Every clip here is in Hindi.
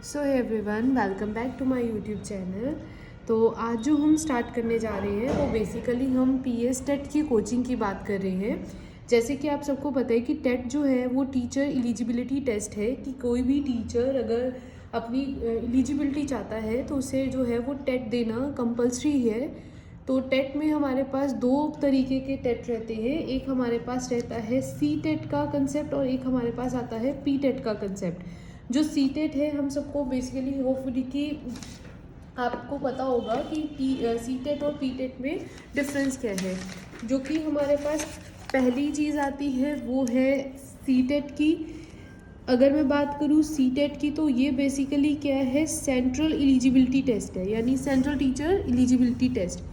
So hi everyone, welcome back to my YouTube channel. तो आज जो हम स्टार्ट करने जा रहे हैं वो बेसिकली हम पीएस टेट की कोचिंग की बात कर रहे हैं। जैसे कि आप सबको पता है कि टेट जो है वो टीचर एलिजिबिलिटी टेस्ट है कि कोई भी टीचर अगर अपनी एलिजिबिलिटी चाहता है तो उसे जो है वो टेट देना कंपलसरी है। तो टेट में हमारे पास दो तरीके के टेट रहते हैं। एक हमारे पास रहता है सी टेट का कंसेप्ट और एक हमारे पास आता है पी टेट का कंसेप्ट। जो सी टेट है हम सबको बेसिकली होपफुली कि आपको पता होगा कि सी टेट और पी टेट में डिफरेंस क्या है। जो कि हमारे पास पहली चीज़ आती है वो है सी टेट की। अगर मैं बात करूँ सी टेट की तो ये बेसिकली क्या है, सेंट्रल एलिजिबिलिटी टेस्ट है, यानी सेंट्रल टीचर एलिजिबिलिटी टेस्ट।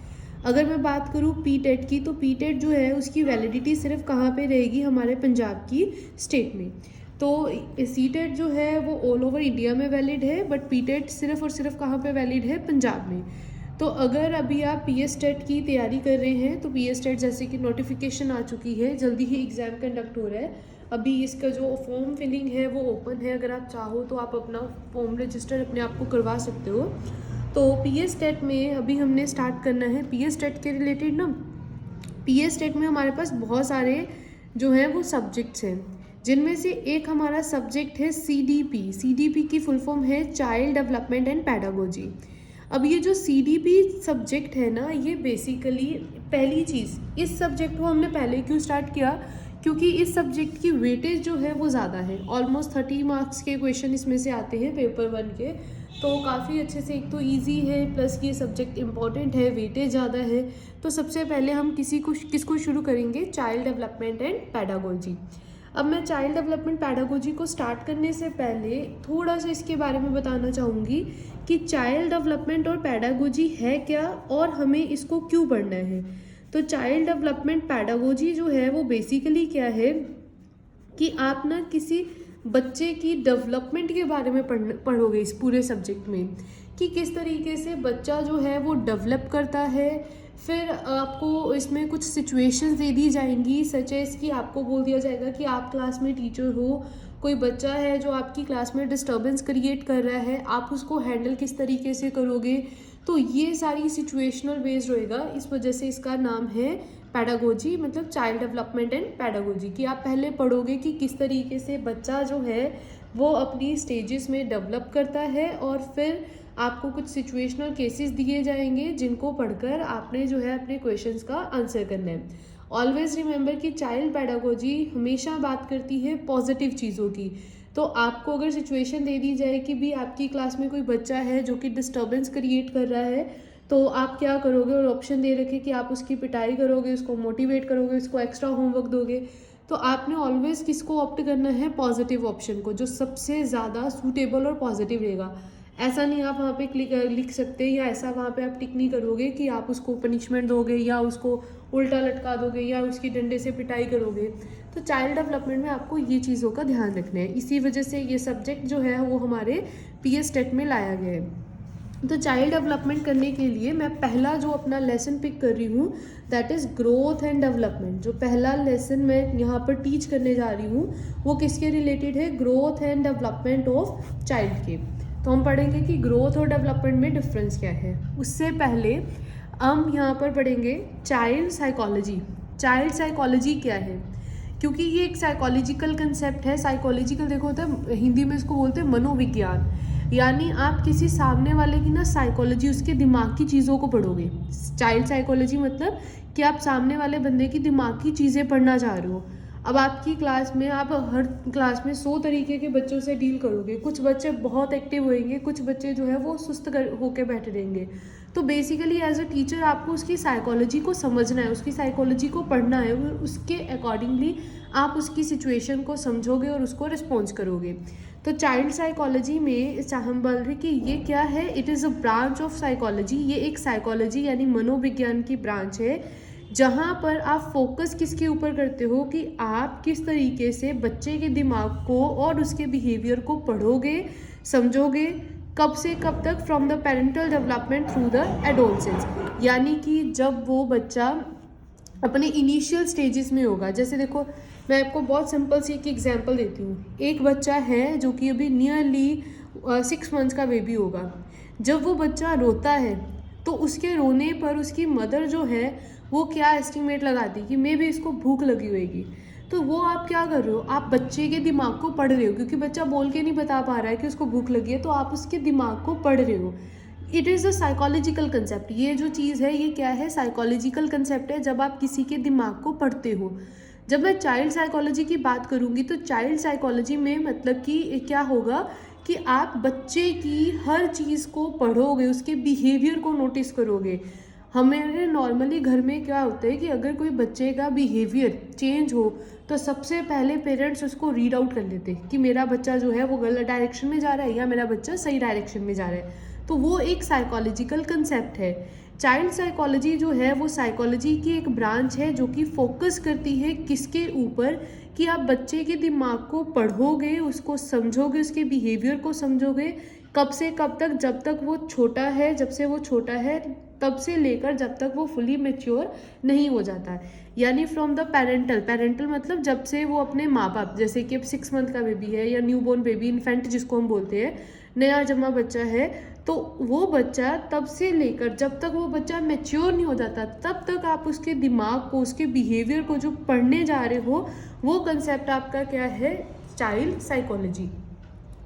अगर मैं बात करूँ पी टेट की तो पी टेट जो है उसकी वैलिडिटी सिर्फ कहाँ पे रहेगी, हमारे पंजाब की स्टेट में। तो सी टेट जो है वो ऑल ओवर इंडिया में वैलिड है, बट पी टेट सिर्फ और सिर्फ कहाँ पे वैलिड है, पंजाब में। तो अगर अभी आप पी एस टेट की तैयारी कर रहे हैं तो पी एस टेट जैसे कि नोटिफिकेशन आ चुकी है, जल्दी ही एग्ज़ाम कंडक्ट हो रहा है। अभी इसका जो फॉर्म फिलिंग है वो ओपन है, अगर आप चाहो तो आप अपना फॉर्म रजिस्टर अपने आप को करवा सकते हो। तो पी एस टेट में अभी हमने स्टार्ट करना है। पी एस टेट के रिलेटेड ना, पी एस टेट में हमारे पास बहुत सारे जो हैं वो सब्जेक्ट्स हैं, जिनमें से एक हमारा सब्जेक्ट है C D P. C D P की फुल फॉर्म है चाइल्ड डेवलपमेंट एंड पैडागोजी। अब ये जो सी डी पी सब्जेक्ट है ना, ये बेसिकली पहली चीज़, इस सब्जेक्ट को हमने पहले क्यों स्टार्ट किया, क्योंकि इस सब्जेक्ट की वेटेज जो है वो ज़्यादा है। ऑलमोस्ट 30 मार्क्स के क्वेश्चन इसमें से आते हैं पेपर 1 के। तो काफ़ी अच्छे से, एक तो इजी है प्लस ये सब्जेक्ट इम्पॉर्टेंट है, वेटेज ज़्यादा है। तो सबसे पहले हम किसको शुरू करेंगे, चाइल्ड डेवलपमेंट एंड पैडागोजी। अब मैं चाइल्ड डेवलपमेंट पैडागोजी को स्टार्ट करने से पहले थोड़ा सा इसके बारे में बताना चाहूँगी कि चाइल्ड डेवलपमेंट और पैडागोजी है क्या और हमें इसको क्यों पढ़ना है। तो चाइल्ड डेवलपमेंट पैडागोजी जो है वो बेसिकली क्या है कि आप ना किसी बच्चे की डेवलपमेंट के बारे में पढ़ोगे इस पूरे सब्जेक्ट में, कि किस तरीके से बच्चा जो है वो डेवलप करता है। फिर आपको इसमें कुछ सिचुएशंस दे दी जाएंगी, सच एस कि आपको बोल दिया जाएगा कि आप क्लास में टीचर हो, कोई बच्चा है जो आपकी क्लास में डिस्टर्बेंस क्रिएट कर रहा है, आप उसको हैंडल किस तरीके से करोगे। तो ये सारी सिचुएशनल बेस्ड रहेगा, इस वजह से इसका नाम है पैडागोजी, मतलब चाइल्ड डेवलपमेंट एंड पैडागोजी। कि आप पहले पढ़ोगे कि किस तरीके से बच्चा जो है वो अपनी स्टेजेस में डेवलप करता है, और फिर आपको कुछ सिचुएशनल केसेस दिए जाएंगे जिनको पढ़कर आपने जो है अपने क्वेश्चंस का आंसर करना है। ऑलवेज रिमेंबर कि चाइल्ड पैडागोजी हमेशा बात करती है पॉजिटिव चीज़ों की। तो आपको अगर सिचुएशन दे दी जाए कि भी आपकी क्लास में कोई बच्चा है जो कि डिस्टर्बेंस क्रिएट कर रहा है, तो आप क्या करोगे, और ऑप्शन दे रखे कि आप उसकी पिटाई करोगे, उसको मोटिवेट करोगे, उसको एक्स्ट्रा होमवर्क दोगे, तो आपने ऑलवेज किसको ऑप्ट करना है, पॉजिटिव ऑप्शन को, जो सबसे ज़्यादा सूटेबल और पॉजिटिव रहेगा। ऐसा नहीं आप वहाँ पे लिख सकते, या ऐसा वहाँ पे आप टिक नहीं करोगे कि आप उसको पनिशमेंट दोगे या उसको उल्टा लटका दोगे या उसकी डंडे से पिटाई करोगे। तो चाइल्ड डेवलपमेंट में आपको ये चीज़ों का ध्यान रखना है, इसी वजह से ये सब्जेक्ट जो है वो हमारे पी एस टेट में लाया गया है। तो चाइल्ड डेवलपमेंट करने के लिए मैं पहला जो अपना लेसन पिक कर रही हूँ, that is growth and development. जो पहला लेसन मैं यहाँ पर टीच करने जा रही हूँ वो किसके रिलेटेड है, growth and development of child के। तो हम पढ़ेंगे कि ग्रोथ और डेवलपमेंट में डिफरेंस क्या है। उससे पहले हम यहाँ पर पढ़ेंगे चाइल्ड साइकोलॉजी। चाइल्ड साइकोलॉजी क्या है, क्योंकि ये एक साइकोलॉजिकल कंसेप्ट है। साइकोलॉजिकल देखो होता है, हिंदी में इसको बोलते हैं मनोविज्ञान, यानी आप किसी सामने वाले की ना साइकोलॉजी, उसके दिमाग की चीज़ों को पढ़ोगे। चाइल्ड साइकोलॉजी मतलब कि आप सामने वाले बंदे की दिमाग की चीज़ें पढ़ना चाह रहे हो। अब आपकी क्लास में, आप हर क्लास में 100 तरीके के बच्चों से डील करोगे। कुछ बच्चे बहुत एक्टिव होंगे, कुछ बच्चे जो है वो सुस्त होकर बैठे रहेंगे। तो बेसिकली एज अ टीचर आपको उसकी साइकोलॉजी को समझना है, उसकी साइकोलॉजी को पढ़ना है, और उसके अकॉर्डिंगली आप उसकी सिचुएशन को समझोगे और उसको रिस्पॉन्स करोगे। तो चाइल्ड साइकोलॉजी में हम बोल रहे कि ये क्या है, it is a branch of psychology. ये एक साइकोलॉजी यानी मनोविज्ञान की ब्रांच है, जहाँ पर आप फोकस किसके ऊपर करते हो कि आप किस तरीके से बच्चे के दिमाग को और उसके बिहेवियर को पढ़ोगे, समझोगे, कब से कब तक, from the parental development through the adolescence, यानी कि जब वो बच्चा अपने इनिशियल स्टेजेस में होगा। जैसे देखो, मैं आपको बहुत सिंपल सी एक एग्जांपल देती हूँ। एक बच्चा है जो कि अभी नियरली 6 मंथ्स का बेबी होगा, जब वो बच्चा रोता है तो उसके रोने पर उसकी मदर जो है वो क्या एस्टिमेट लगाती कि मे भी इसको भूख लगी होगी। तो वो आप क्या कर रहे हो, आप बच्चे के दिमाग को पढ़ रहे हो, क्योंकि बच्चा बोल के नहीं बता पा रहा है कि उसको भूख लगी है, तो आप उसके दिमाग को पढ़ रहे हो। It is a psychological concept. ये जो चीज़ है ये क्या है, साइकोलॉजिकल कंसेप्ट है जब आप किसी के दिमाग को पढ़ते हो। जब मैं चाइल्ड साइकोलॉजी की बात करूँगी तो चाइल्ड साइकोलॉजी में मतलब कि क्या होगा कि आप बच्चे की हर चीज़ को पढ़ोगे, उसके बिहेवियर को नोटिस करोगे। हमारे नॉर्मली घर में क्या होता है कि अगर कोई बच्चे का बिहेवियर चेंज हो तो सबसे पहले पेरेंट्स उसको रीड आउट कर लेते हैं कि मेरा बच्चा जो है वो गलत डायरेक्शन में जा रहा है या मेरा बच्चा सही डायरेक्शन में जा रहा है। तो वो एक साइकोलॉजिकल कंसेप्ट है। चाइल्ड साइकोलॉजी जो है वो साइकोलॉजी की एक ब्रांच है जो कि फोकस करती है किसके ऊपर, कि आप बच्चे के दिमाग को पढ़ोगे, उसको समझोगे, उसके बिहेवियर को समझोगे, कब से कब तक, जब तक वो छोटा है, जब से वो छोटा है तब से लेकर जब तक वो फुली मैच्योर नहीं हो जाता है। यानी फ्रॉम द पेरेंटल मतलब जब से वो अपने माँ बाप, जैसे कि अब 6 मंथ का बेबी है या न्यू बॉर्न बेबी, इन्फेंट जिसको हम बोलते हैं, नया जमा बच्चा है, तो वो बच्चा तब से लेकर जब तक वो बच्चा मैच्योर नहीं हो जाता तब तक आप उसके दिमाग को, उसके बिहेवियर को जो पढ़ने जा रहे हो, वो कंसेप्ट आपका क्या है, चाइल्ड साइकोलॉजी।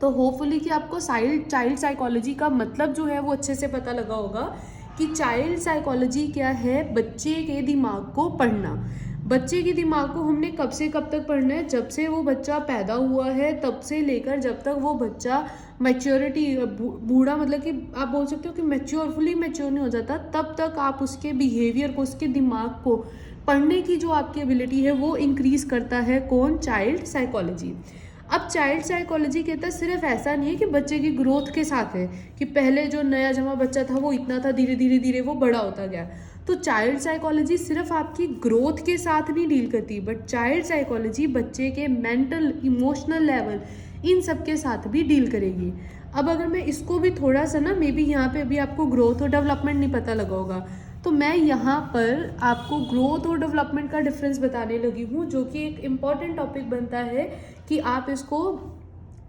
तो होपफुली कि आपको चाइल्ड साइकोलॉजी का मतलब जो है वो अच्छे से पता लगा होगा कि चाइल्ड साइकोलॉजी क्या है, बच्चे के दिमाग को पढ़ना। बच्चे के दिमाग को हमने कब से कब तक पढ़ना है, जब से वो बच्चा पैदा हुआ है तब से लेकर जब तक वो बच्चा मैच्योरिटी, बूढ़ा मतलब कि आप बोल सकते हो कि फुली मैच्योर नहीं हो जाता, तब तक आप उसके बिहेवियर को, उसके दिमाग को पढ़ने की जो आपकी एबिलिटी है वो इंक्रीज करता है कौन, चाइल्ड साइकोलॉजी। अब चाइल्ड साइकोलॉजी कहता है सिर्फ ऐसा नहीं है कि बच्चे की ग्रोथ के साथ है कि पहले जो नया जमा बच्चा था वो इतना था, धीरे धीरे धीरे वो बड़ा होता गया। तो चाइल्ड साइकोलॉजी सिर्फ आपकी ग्रोथ के साथ नहीं डील करती, बट चाइल्ड साइकोलॉजी बच्चे के मेंटल, इमोशनल लेवल, इन सब के साथ भी डील करेगी। अब अगर मैं इसको भी थोड़ा सा ना, मे बी यहाँ पे अभी आपको ग्रोथ और डेवलपमेंट नहीं पता लगा होगा, तो मैं यहाँ पर आपको ग्रोथ और डेवलपमेंट का डिफरेंस बताने लगी हूँ, जो कि एक इम्पॉर्टेंट टॉपिक बनता है कि आप इसको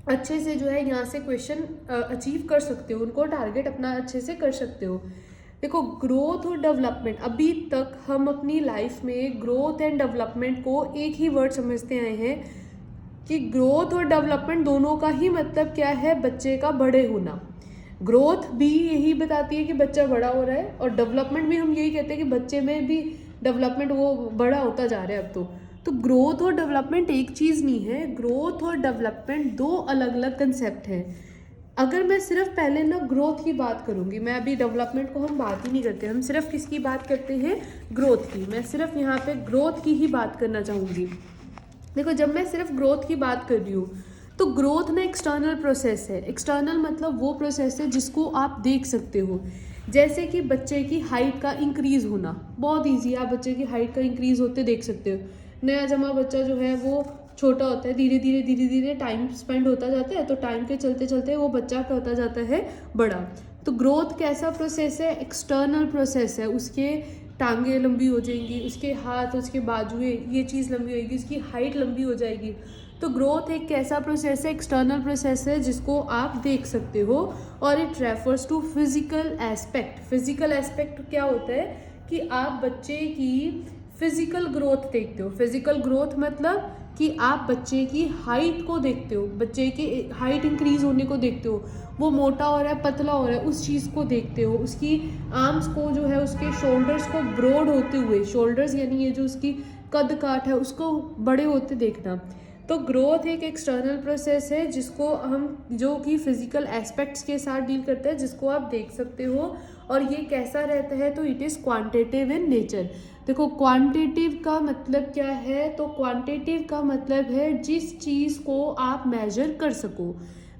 अच्छे से जो है यहाँ से क्वेश्चन अचीव कर सकते हो, उनको टारगेट अपना अच्छे से कर सकते हो। देखो, ग्रोथ और डेवलपमेंट, अभी तक हम अपनी लाइफ में ग्रोथ एंड डेवलपमेंट को एक ही वर्ड समझते आए हैं कि ग्रोथ और डेवलपमेंट दोनों का ही मतलब क्या है, बच्चे का बड़े होना। ग्रोथ भी यही बताती है कि बच्चा बड़ा हो रहा है, और डेवलपमेंट भी हम यही कहते हैं कि बच्चे में भी डेवलपमेंट, वो बड़ा होता जा रहा है अब तो ग्रोथ और डेवलपमेंट एक चीज़ नहीं है, ग्रोथ और डेवलपमेंट दो अलग अलग कंसेप्ट हैं। अगर मैं सिर्फ पहले ना ग्रोथ की बात करूंगी, मैं अभी डेवलपमेंट को हम बात ही नहीं करते, हम सिर्फ किसकी बात करते हैं, ग्रोथ की। मैं सिर्फ यहाँ पे ग्रोथ की ही बात करना चाहूँगी। देखो, जब मैं सिर्फ ग्रोथ की बात कर रही हूँ तो ग्रोथ ना एक्सटर्नल प्रोसेस है। एक्सटर्नल मतलब वो प्रोसेस है जिसको आप देख सकते हो, जैसे कि बच्चे की हाइट का इंक्रीज़ होना, बहुत ईजी है, आप बच्चे की हाइट का इंक्रीज़ होते देख सकते हो। नया जमा बच्चा जो है वो छोटा होता है, धीरे धीरे टाइम स्पेंड होता जाता है, तो टाइम के चलते चलते वो बच्चा क्या होता जाता है, बड़ा। तो ग्रोथ कैसा प्रोसेस है, एक्सटर्नल प्रोसेस है। उसके टांगें लंबी हो जाएंगी, उसके हाथ, उसके बाजुएं, ये चीज़ लंबी होएगी, उसकी हाइट लंबी हो जाएगी। तो ग्रोथ एक कैसा प्रोसेस है, एक्सटर्नल प्रोसेस है जिसको आप देख सकते हो, और it refers to physical aspect. Physical aspect क्या होता है कि आप बच्चे की फिजिकल ग्रोथ देखते हो। फिजिकल ग्रोथ मतलब कि आप बच्चे की हाइट को देखते हो, बच्चे की हाइट इंक्रीज होने को देखते हो, वो मोटा हो रहा है, पतला हो रहा है, उस चीज़ को देखते हो। उसकी आर्म्स को जो है, उसके शोल्डर्स को ब्रॉड होते हुए, शोल्डर्स यानी ये जो उसकी कद काठ है उसको बड़े होते देखना। तो ग्रोथ एक एक्सटर्नल प्रोसेस है जिसको हम, जो कि फिजिकल एस्पेक्ट्स के साथ डील करते हैं, जिसको आप देख सकते हो। और ये कैसा रहता है, तो it is quantitative in nature. देखो, क्वांटिटेटिव का मतलब क्या है, तो क्वांटिटेटिव का मतलब है जिस चीज़ को आप मेजर कर सको।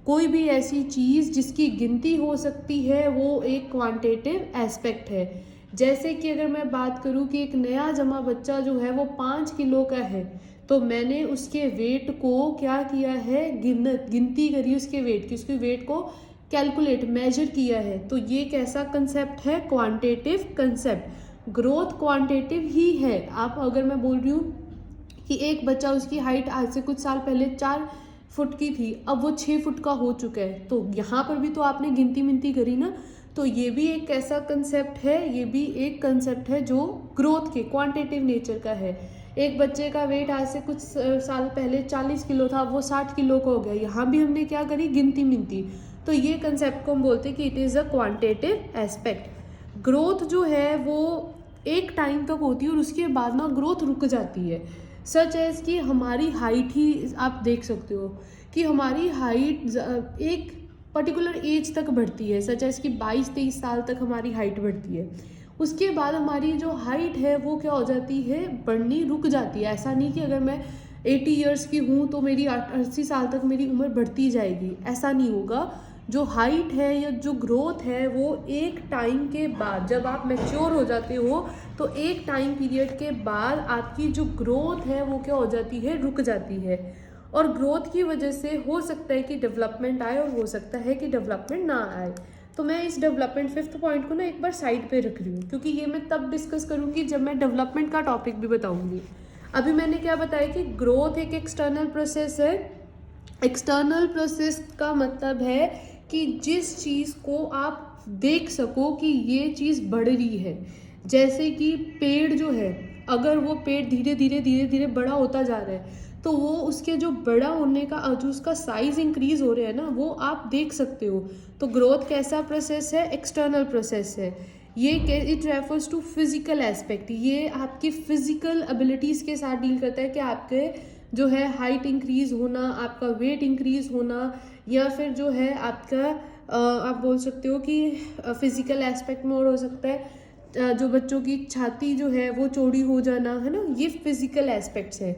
कोई भी ऐसी चीज़ जिसकी गिनती हो सकती है वो एक क्वांटिटेटिव एस्पेक्ट है। जैसे कि अगर मैं बात करूँ कि एक नया जमा बच्चा जो है वो 5 किलो का है, तो मैंने उसके वेट को क्या किया है, गिनती करी उसके वेट की, उसके वेट को कैलकुलेट, मेजर किया है। तो ये कैसा कंसेप्ट है, क्वांटिटेटिव कंसेप्ट। ग्रोथ क्वांटिटेटिव ही है। आप, अगर मैं बोल रही हूँ कि एक बच्चा, उसकी हाइट आज से कुछ साल पहले 4 फुट की थी, अब वो 6 फुट का हो चुका है। तो यहाँ पर भी तो आपने गिनती मिनती करी ना, तो ये भी एक ऐसा कंसेप्ट है, ये भी एक कंसेप्ट है जो ग्रोथ के क्वांटिटेटिव नेचर का है। एक बच्चे का वेट आज से कुछ साल पहले 40 किलो था, वो 60 किलो का हो गया, यहाँ भी हमने क्या करी, गिनती मिनती। तो ये कंसेप्ट को हम बोलते हैं कि it is a quantitative aspect. Growth जो है वो एक टाइम तक होती है और उसके बाद ना ग्रोथ रुक जाती है। सच एज कि हमारी हाइट ही आप देख सकते हो कि हमारी हाइट एक पर्टिकुलर एज तक बढ़ती है, सच एज कि 22-23 साल तक हमारी हाइट बढ़ती है। उसके बाद हमारी जो हाइट है वो क्या हो जाती है, बढ़नी रुक जाती है। ऐसा नहीं कि अगर मैं 80 ईयर्स की हूँ तो मेरी 80 साल तक मेरी उम्र बढ़ती जाएगी, ऐसा नहीं होगा। जो हाइट है या जो ग्रोथ है वो एक टाइम के बाद, जब आप मैच्योर हो जाते हो तो एक टाइम पीरियड के बाद आपकी जो ग्रोथ है वो क्या हो जाती है, रुक जाती है। और ग्रोथ की वजह से हो सकता है कि डेवलपमेंट आए और हो सकता है कि डेवलपमेंट ना आए। तो मैं इस डेवलपमेंट 5th पॉइंट को ना एक बार साइड पे रख रही हूँ, क्योंकि ये मैं तब डिस्कस करूँगी जब मैं डेवलपमेंट का टॉपिक भी बताऊँगी। अभी मैंने क्या बताया कि ग्रोथ एक एक्सटर्नल प्रोसेस है। एक्सटर्नल प्रोसेस का मतलब है कि जिस चीज़ को आप देख सको कि ये चीज़ बढ़ रही है। जैसे कि पेड़ जो है, अगर वो पेड़ धीरे धीरे बड़ा होता जा रहा है तो वो उसके जो बड़ा होने का जो उसका साइज इंक्रीज हो रहा है ना, वो आप देख सकते हो। तो ग्रोथ कैसा प्रोसेस है, एक्सटर्नल प्रोसेस है। ये it refers to physical aspect, ये आपकी फिजिकल एबिलिटीज़ के साथ डील करता है कि आपके जो है हाइट इंक्रीज होना, आपका वेट इंक्रीज होना, या फिर जो है आपका आप बोल सकते हो कि फिजिकल एस्पेक्ट में और हो सकता है जो बच्चों की छाती जो है वो चौड़ी हो जाना, है ना, ये फिजिकल एस्पेक्ट्स है।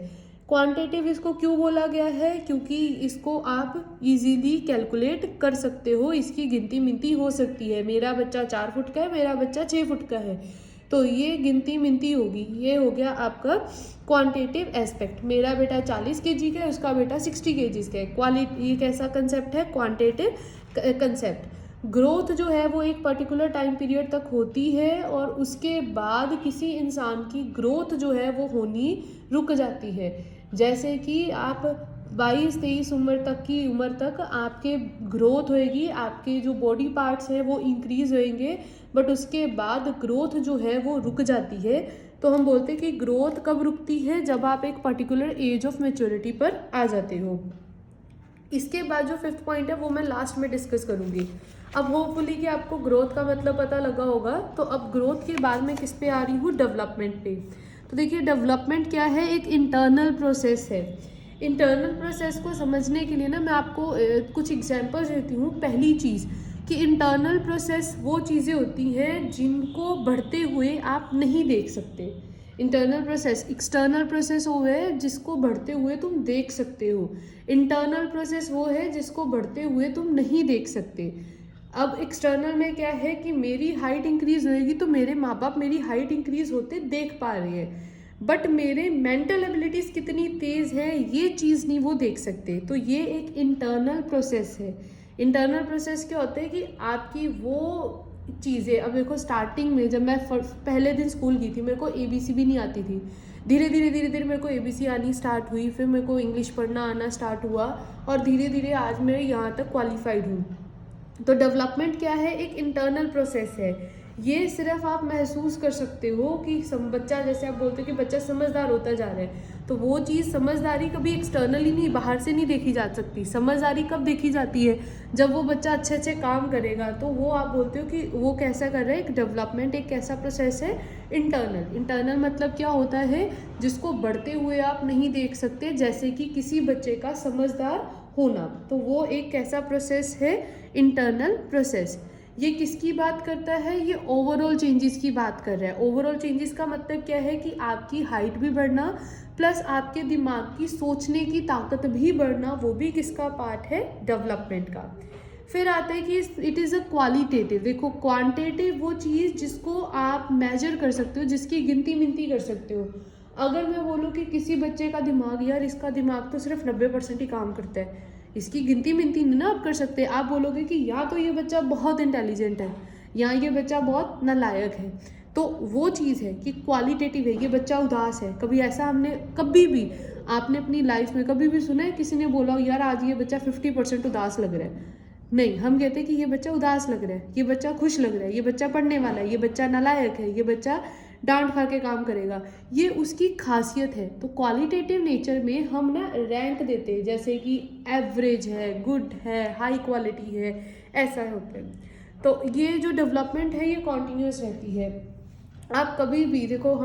क्वांटिटेटिव इसको क्यों बोला गया है, क्योंकि इसको आप इजीली कैलकुलेट कर सकते हो, इसकी गिनती मिनती हो सकती है। मेरा बच्चा 4 फुट का है, मेरा बच्चा 6 फुट का है, तो ये गिनती मिनती होगी। ये हो गया आपका क्वांटिटेटिव एस्पेक्ट। मेरा बेटा 40 kg का है, उसका बेटा 60 kg का है। क्वालिटी, ये कैसा कंसेप्ट है, क्वांटिटेटिव कंसेप्ट। ग्रोथ जो है वो एक पर्टिकुलर टाइम पीरियड तक होती है और उसके बाद किसी इंसान की ग्रोथ जो है वो होनी रुक जाती है। जैसे कि आप 22-23 उम्र तक आपके ग्रोथ होएगी, आपके जो बॉडी पार्ट्स हैं वो इंक्रीज होएंगे, बट उसके बाद ग्रोथ जो है वो रुक जाती है। तो हम बोलते हैं कि ग्रोथ कब रुकती है, जब आप एक पर्टिकुलर एज ऑफ मैच्योरिटी पर आ जाते हो। इसके बाद जो 5th पॉइंट है वो मैं लास्ट में डिस्कस करूँगी। अब होपफुली कि आपको ग्रोथ का मतलब पता लगा होगा। तो अब ग्रोथ के बाद मैं किस पे आ रही हूँ, डेवलपमेंट पे। तो देखिए डेवलपमेंट क्या है, एक इंटरनल प्रोसेस है। इंटरनल प्रोसेस को समझने के लिए ना मैं आपको कुछ एग्जांपल्स देती हूँ। पहली चीज़ कि इंटरनल प्रोसेस वो चीज़ें होती हैं जिनको बढ़ते हुए आप नहीं देख सकते। इंटरनल प्रोसेस, एक्सटर्नल प्रोसेस वो है जिसको बढ़ते हुए तुम देख सकते हो। इंटरनल प्रोसेस वो है जिसको बढ़ते हुए तुम नहीं देख सकते। अब एक्सटर्नल में क्या है कि मेरी हाइट इंक्रीज होएगी तो मेरे माँ बाप मेरी हाइट इंक्रीज होते देख पा रहे हैं, बट मेरे मेंटल एबिलिटीज़ कितनी तेज़ है ये चीज़ नहीं वो देख सकते। तो ये एक इंटरनल प्रोसेस है। इंटरनल प्रोसेस क्या होता है कि आपकी वो चीज़ें, अब देखो स्टार्टिंग में जब मैं पहले दिन स्कूल गई थी, मेरे को ABC भी नहीं आती थी। धीरे धीरे मेरे को ABC आनी स्टार्ट हुई, फिर मेरे को इंग्लिश पढ़ना आना स्टार्ट हुआ और धीरे धीरे आज मैं यहाँ तक क्वालिफाइड हूँ। तो डेवलपमेंट क्या है, एक इंटरनल प्रोसेस है। ये सिर्फ आप महसूस कर सकते हो कि बच्चा, जैसे आप बोलते हो कि बच्चा समझदार होता जा रहा है, तो वो चीज़ समझदारी कभी एक्सटर्नली नहीं, बाहर से नहीं देखी जा सकती। समझदारी कब देखी जाती है, जब वो बच्चा अच्छे अच्छे काम करेगा, तो वो आप बोलते हो कि वो कैसा कर रहा है। एक डेवलपमेंट एक कैसा प्रोसेस है, इंटरनल। इंटरनल मतलब क्या होता है, जिसको बढ़ते हुए आप नहीं देख सकते, जैसे कि किसी बच्चे का समझदार होना, तो वो एक कैसा प्रोसेस है, इंटरनल प्रोसेस। ये किसकी बात करता है, ये ओवरऑल चेंजेस की बात कर रहा है। ओवरऑल चेंजेस का मतलब क्या है कि आपकी हाइट भी बढ़ना प्लस आपके दिमाग की सोचने की ताकत भी बढ़ना, वो भी किसका पार्ट है, डेवलपमेंट का। फिर आता है कि इट इज़ अ क्वालिटेटिव। देखो क्वांटिटेटिव वो चीज़ जिसको आप मेजर कर सकते हो, जिसकी गिनती मिनती कर सकते हो। अगर मैं बोलूँ कि किसी बच्चे का दिमाग, यार इसका दिमाग तो सिर्फ 90% ही काम करता है, इसकी गिनती मिनती नहीं ना आप कर सकते। आप बोलोगे कि या तो ये बच्चा बहुत इंटेलिजेंट है या ये बच्चा बहुत नालायक है, तो वो चीज़ है कि क्वालिटेटिव है। ये बच्चा उदास है, कभी ऐसा हमने कभी भी आपने अपनी लाइफ में कभी भी सुना है किसी ने बोला हो यार आज ये बच्चा 50% उदास लग रहा है? नहीं, हम कहते हैं कि ये बच्चा उदास लग रहा है, ये बच्चा खुश लग रहा है, ये बच्चा पढ़ने वाला है, ये बच्चा नालायक है, ये बच्चा डांट खा के काम करेगा। ये उसकी खासियत है। तो क्वालिटेटिव नेचर में हम ना रैंक देते हैं, जैसे कि एवरेज है, गुड है, हाई क्वालिटी है, ऐसा होता है। तो ये जो डेवलपमेंट है ये कॉन्टीन्यूस रहती है। आप कभी भी देखो,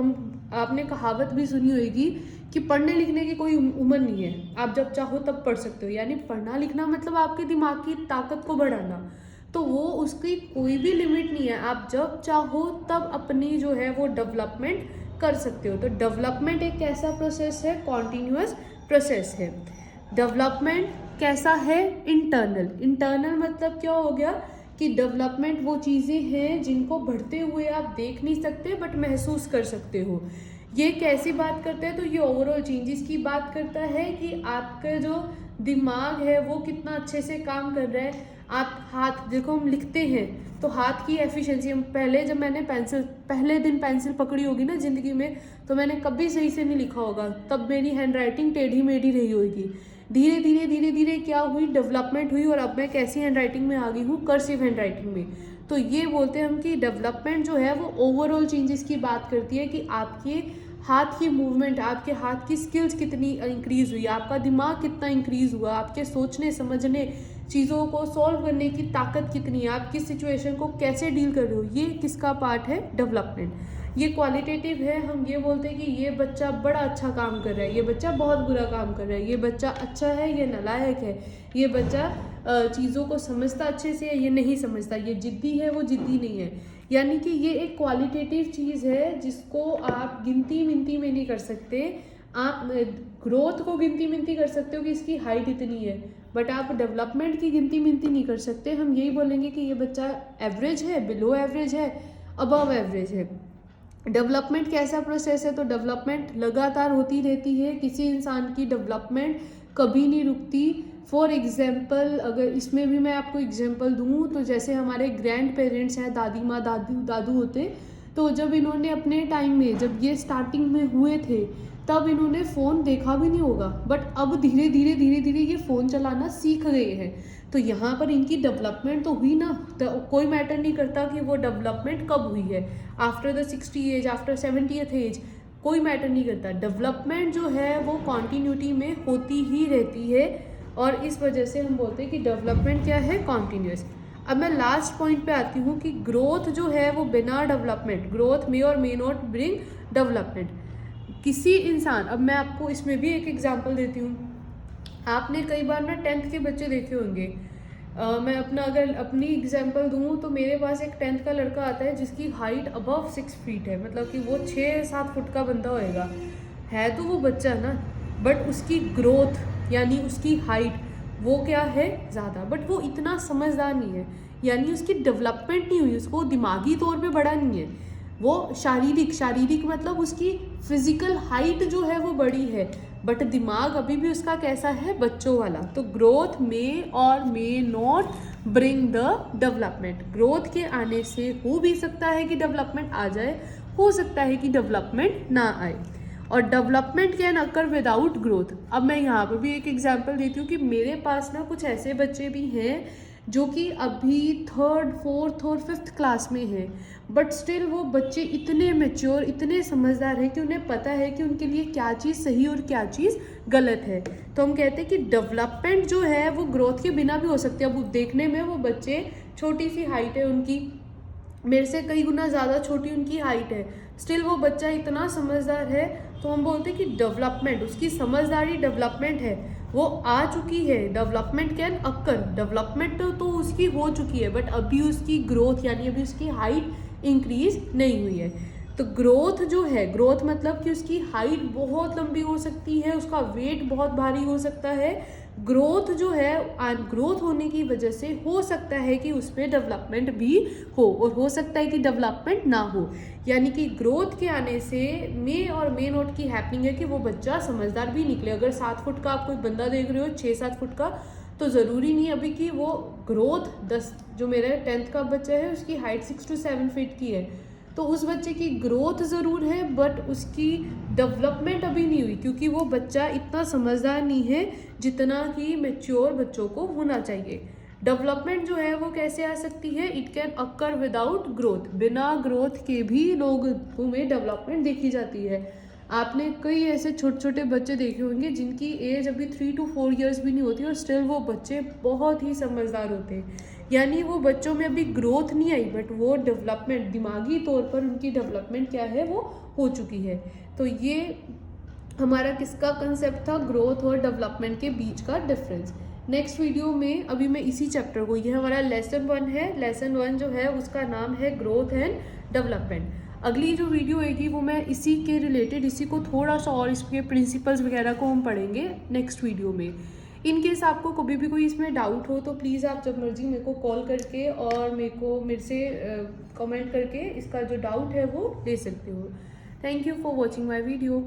आपने कहावत भी सुनी होगी कि पढ़ने लिखने की कोई उम्र नहीं है, आप जब चाहो तब पढ़ सकते हो। यानी पढ़ना लिखना मतलब आपके दिमाग की ताकत को बढ़ाना, तो वो उसकी कोई भी लिमिट नहीं है। आप जब चाहो तब अपनी जो है वो डेवलपमेंट कर सकते हो। तो डेवलपमेंट एक कैसा प्रोसेस है? कॉन्टीन्यूअस प्रोसेस है। डेवलपमेंट कैसा है? इंटरनल मतलब क्या हो गया कि डेवलपमेंट वो चीज़ें हैं जिनको बढ़ते हुए आप देख नहीं सकते बट महसूस कर सकते हो। ये कैसी बात करते हैं? तो ये ओवरऑल चेंजेस की बात करता है कि आपका जो दिमाग है वो कितना अच्छे से काम कर रहा है। आप हाथ देखो, हम लिखते हैं तो हाथ की एफिशिएंसी, हम जब मैंने पहले दिन पेंसिल पकड़ी होगी ना ज़िंदगी में, तो मैंने कभी सही से नहीं लिखा होगा, तब मेरी हैंड राइटिंग टेढ़ी मेढ़ी रही होगी। धीरे धीरे क्या हुई? डेवलपमेंट हुई, और अब मैं कैसी हैंड राइटिंग में आ गई हूँ? कर्सिव हैंड राइटिंग में। तो ये बोलते हैं हम कि डेवलपमेंट जो है वो ओवरऑल चेंजेस की बात करती है कि आपके हाथ की मूवमेंट, आपके हाथ की स्किल्स कितनी इंक्रीज हुई, आपका दिमाग कितना इंक्रीज हुआ, आपके सोचने समझने, चीज़ों को सॉल्व करने की ताकत कितनी है, आप किस सिचुएशन को कैसे डील कर रहे हो, ये किसका पार्ट है? डेवलपमेंट। ये क्वालिटेटिव है। हम ये बोलते हैं कि ये बच्चा बड़ा अच्छा काम कर रहा है, ये बच्चा बहुत बुरा काम कर रहा है, ये बच्चा अच्छा है, ये नालायक है, ये बच्चा चीज़ों को समझता अच्छे से है, ये नहीं समझता, ये जिद्दी है, वो जिद्दी नहीं है। यानी कि ये एक क्वालिटेटिव चीज़ है जिसको आप गिनती मिनती में नहीं कर सकते। आप ग्रोथ को गिनती मिनती कर सकते हो कि इसकी हाइट इतनी है, बट आप डेवलपमेंट की गिनती मिनती नहीं कर सकते। हम यही बोलेंगे कि ये बच्चा एवरेज है, बिलो एवरेज है, अबव एवरेज है। डेवलपमेंट कैसा प्रोसेस है? तो डेवलपमेंट लगातार होती रहती है। किसी इंसान की डेवलपमेंट कभी नहीं रुकती। फॉर एग्जाम्पल, अगर इसमें भी मैं आपको एग्जाम्पल दूँ तो जैसे हमारे ग्रैंड पेरेंट्स हैं, दादी माँ दादू होते, तो जब इन्होंने अपने टाइम में, जब ये स्टार्टिंग में हुए थे, तब इन्होंने फ़ोन देखा भी नहीं होगा, बट अब धीरे धीरे ये फ़ोन चलाना सीख गए हैं। तो यहाँ पर इनकी डेवलपमेंट तो हुई ना। तो कोई मैटर नहीं करता कि वो डेवलपमेंट कब हुई है, after the 60 age, after 70th age, कोई मैटर नहीं करता। डेवलपमेंट जो है वो कॉन्टीन्यूटी में होती ही रहती है, और इस वजह से हम बोलते हैं कि डेवलपमेंट क्या है? कॉन्टीन्यूस। अब मैं लास्ट पॉइंट पे आती हूँ कि ग्रोथ जो है वो बिना डेवलपमेंट, ग्रोथ मे और मे नॉट ब्रिंग डेवलपमेंट। किसी इंसान, अब मैं आपको इसमें भी एक एग्जांपल देती हूँ। आपने कई बार ना 10th के बच्चे देखे होंगे। मैं अगर अपनी एग्जांपल दूँ तो मेरे पास एक 10th का लड़का आता है जिसकी हाइट अबव 6 फीट है, मतलब कि वो 6-7 फुट का बंदा होएगा। है तो वो बच्चा ना, बट उसकी ग्रोथ यानी उसकी हाइट वो क्या है? ज़्यादा, बट वो इतना समझदार नहीं है, यानी उसकी डेवलपमेंट नहीं हुई, उसको दिमागी तौर पे बड़ा नहीं है। वो शारीरिक मतलब उसकी फिजिकल हाइट जो है वो बड़ी है, बट दिमाग अभी भी उसका कैसा है? बच्चों वाला। तो ग्रोथ में और may not bring the development. Growth के आने से हो भी सकता है कि डेवलपमेंट आ जाए, हो सकता है कि डेवलपमेंट ना आए, और development can occur without growth. अब मैं यहाँ पर भी एक एग्जांपल देती हूँ कि मेरे पास ना कुछ ऐसे बच्चे भी हैं जो कि अभी 3rd, 4th और 5th क्लास में हैं, बट स्टिल वो बच्चे इतने मैच्योर, इतने समझदार हैं कि उन्हें पता है कि उनके लिए क्या चीज़ सही और क्या चीज़ गलत है। तो हम कहते हैं कि डेवलपमेंट जो है वो ग्रोथ के बिना भी हो सकती है। अब देखने में वो बच्चे, छोटी सी हाइट है उनकी, मेरे से कई गुना ज़्यादा छोटी उनकी हाइट है, स्टिल वो बच्चा इतना समझदार है। तो हम बोलते हैं कि डेवलपमेंट, उसकी समझदारी डेवलपमेंट है, वो आ चुकी है। डेवलपमेंट कैन अक्कर, डेवलपमेंट तो उसकी हो चुकी है, बट अभी उसकी ग्रोथ यानी अभी उसकी हाइट इंक्रीज नहीं हुई है। तो ग्रोथ जो है, ग्रोथ मतलब कि उसकी हाइट बहुत लंबी हो सकती है, उसका वेट बहुत भारी हो सकता है। ग्रोथ जो है, ग्रोथ होने की वजह से हो सकता है कि उसमें डेवलपमेंट भी हो, और हो सकता है कि डेवलपमेंट ना हो। यानी कि ग्रोथ के आने से मे और मे नॉट की हैपनिंग है कि वो बच्चा समझदार भी निकले। अगर 7 फुट का आप कोई बंदा देख रहे हो, 6-7 फुट का, तो ज़रूरी नहीं अभी कि वो ग्रोथ 10, जो मेरा 10th का बच्चा है उसकी हाइट 6 to 7 फीट की है, तो उस बच्चे की ग्रोथ ज़रूर है बट उसकी डेवलपमेंट अभी नहीं हुई, क्योंकि वो बच्चा इतना समझदार नहीं है जितना कि मैच्योर बच्चों को होना चाहिए। डेवलपमेंट जो है वो कैसे आ सकती है? It can occur without growth, बिना ग्रोथ के भी लोगों में डेवलपमेंट देखी जाती है। आपने कई ऐसे छोटे छोटे बच्चे देखे होंगे जिनकी एज अभी 3 to 4 ईयर्स भी नहीं होती और स्टिल वो बच्चे बहुत ही समझदार होते हैं। यानी वो बच्चों में अभी ग्रोथ नहीं आई बट वो डेवलपमेंट, दिमागी तौर पर उनकी डेवलपमेंट क्या है वो हो चुकी है। तो ये हमारा किसका कंसेप्ट था? ग्रोथ और डेवलपमेंट के बीच का डिफरेंस। नेक्स्ट वीडियो में अभी मैं इसी चैप्टर को, ये हमारा लेसन 1 है, लेसन 1 जो है उसका नाम है ग्रोथ एंड डेवलपमेंट। अगली जो वीडियो होगी वो मैं इसी के रिलेटेड, इसी को थोड़ा सा और इसके प्रिंसिपल्स वगैरह को हम पढ़ेंगे नेक्स्ट वीडियो में। इन केस आपको कभी भी कोई इसमें डाउट हो तो प्लीज़ आप जब मर्जी मेरे को कॉल करके और मेरे से कमेंट करके इसका जो डाउट है वो ले सकते हो। Thank you for watching my video.